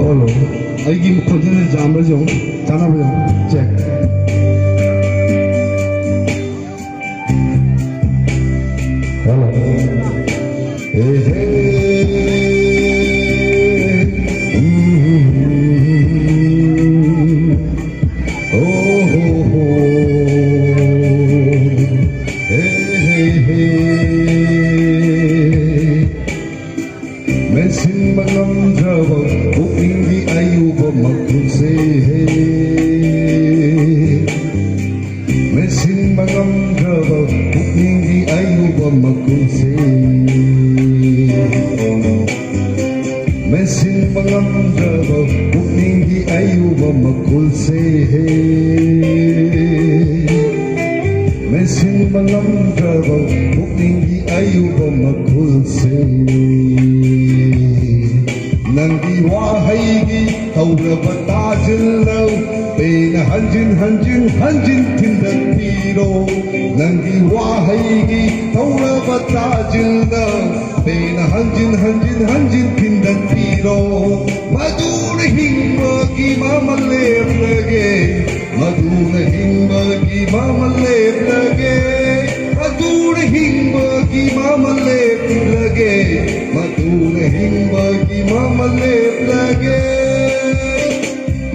hello. ꯑꯩꯒꯤ ꯈꯣꯟꯖꯦꯜꯁꯦ ꯆꯥꯟꯅꯕ꯭ꯔꯥ ꯌꯦꯡꯉꯨ ꯆꯥꯟꯅꯕ꯭ꯔꯥ ꯌꯦꯡꯉꯨ check hello hey hey oh oh oh hey hey Messing magamdrawa upingi ayuba magkunse Messing magamdrawa upingi ayuba magkunse Messing magamdrawa upingi ayuba magkunse Messing magamdrawa upingi ayuba magkunse Nandi wahaigi tauraba tajillau Pena hanjin hanjin hanjin tindak piro Nandi wahaigi tauraba tajillau Pena hanjin hanjin hanjin tindak piro Maduna hingma ki mama lep lage Maduna hingma ki mama lep lage Maduna hingma ki mama lep lage Maduna hingma ki mama lep lage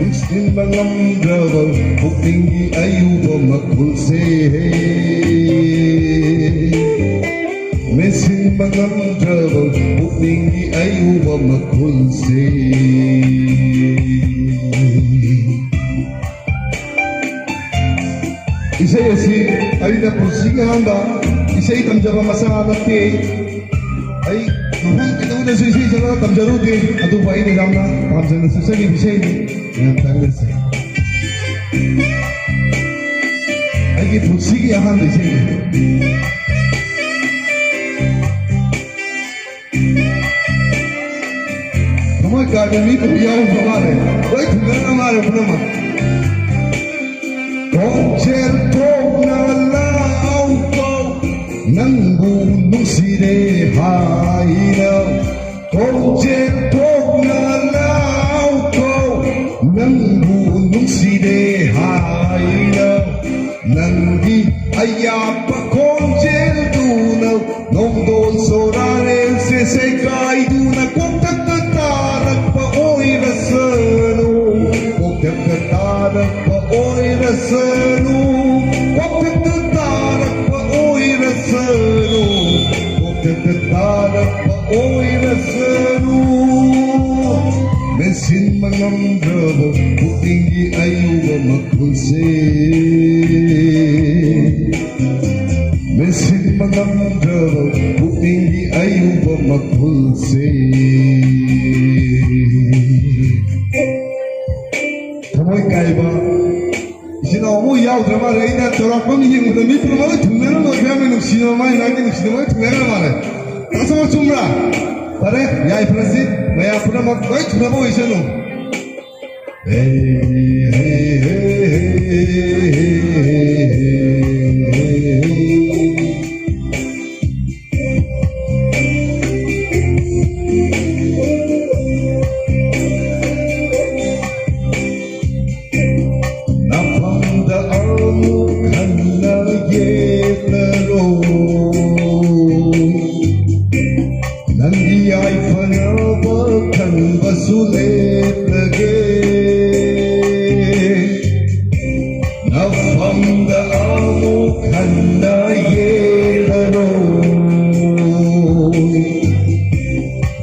Instin mangamdrawa upingi ayuba makulse Mesin mangamdrawa upingi ayuba makulse Isay asi ay na pusinga handa Isay tamjaba masanate ay Mahal kita sa isay sa tamjaruti Ado ba inilam na Tamjan na susagi bisay ni Ngayon tangan sa Ay git putsigi ahan da isay Namoy kadami kubiyaw pamare Ay tungan amare punama Koncerto na lao ko Nang bunong sinehainaw Koncerto na lao ko Nang bunong sinehainaw Nang di ayapa koncerto na Nong doon soraren se sekay duna Kung tagtatarag pa oy rasano Kung tagtatarag pa oy rasano Kung tagtatarag pa oy rasano Kung tagtatarag pa oy rasano Mesin mangamdrawa putingi ayuba magkulse Mesin mangamdrawa putingi ayuba magkulse Tamoy kaiba Isinaw mo yaudra mare ina torakpang hingmuda mi pramala thunera no kami nuksino mai nagi nuksino mai thunera mare Kasama chumra Pare yai prasid maya pramag koi thunabo isanu Hey hey Nandiay panawakan basulit lagi Napamdaamo kanda yelaroy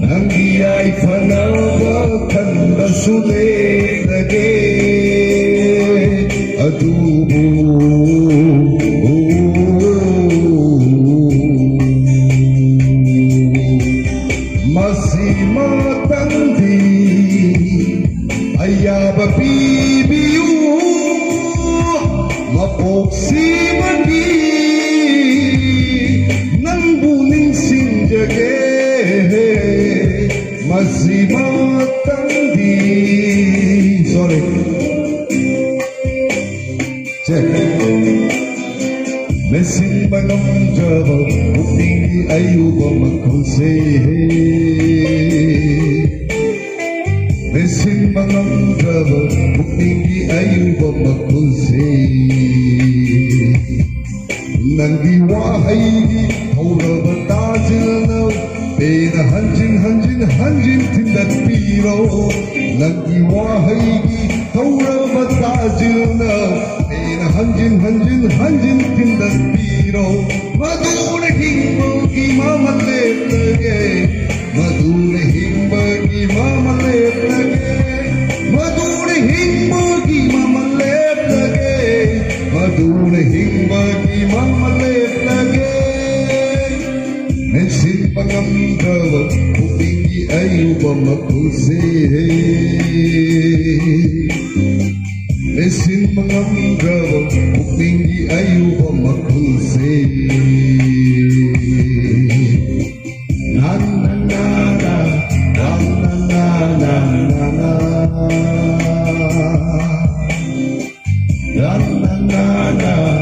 Nandiay panawakan basulit lagi Adubo Masimatandi ayaba bibiyu mapoksimandi nang buning sinjage Masimatandi sorry check Mesin mangamdrawa upingi ayuba magkulse Mesin ꯉꯝꯗ꯭ꯔꯕ ꯄꯨꯛꯅꯤꯡꯒꯤ ꯑꯌꯨꯕ ꯃꯈꯨꯜꯁꯦ ꯅꯪꯒꯤ ꯋꯥꯍꯩꯒꯤ ꯍꯧꯔꯕ ꯇꯥꯖꯤꯜꯅ ꯄꯦꯅ ꯍꯟꯖꯤꯟ ꯍꯟꯖꯤꯟ ꯍꯟꯖꯤꯟ ꯊꯤꯟꯗꯠꯄꯤꯔꯣ ꯅꯪꯒꯤ ꯋꯥꯍꯩꯒꯤ ꯍꯧꯔꯕ ꯇꯥꯖꯤꯜꯅ ꯄꯦꯅ ꯍꯟꯖꯤನ್ ꯍꯟꯖꯤꯟ ꯍꯟꯖꯤꯟ ꯊꯤꯟꯗꯠꯄꯤꯔꯣ ꯃꯗꯨꯅ ꯍꯤꯡꯕꯒꯤ ꯃꯃꯜ ꯂꯦꯞꯂꯒꯦ मधुर हिंबगी मामलेप लगे मधुर हिंबगी मामलेप लगे मधुर हिंबगी मामलेप लगे Nensin pangamdrawa Pupingi ayuba makuse Nensin pangamdrawa Pupingi ayuba makuse Na na na na na na na na na na na na na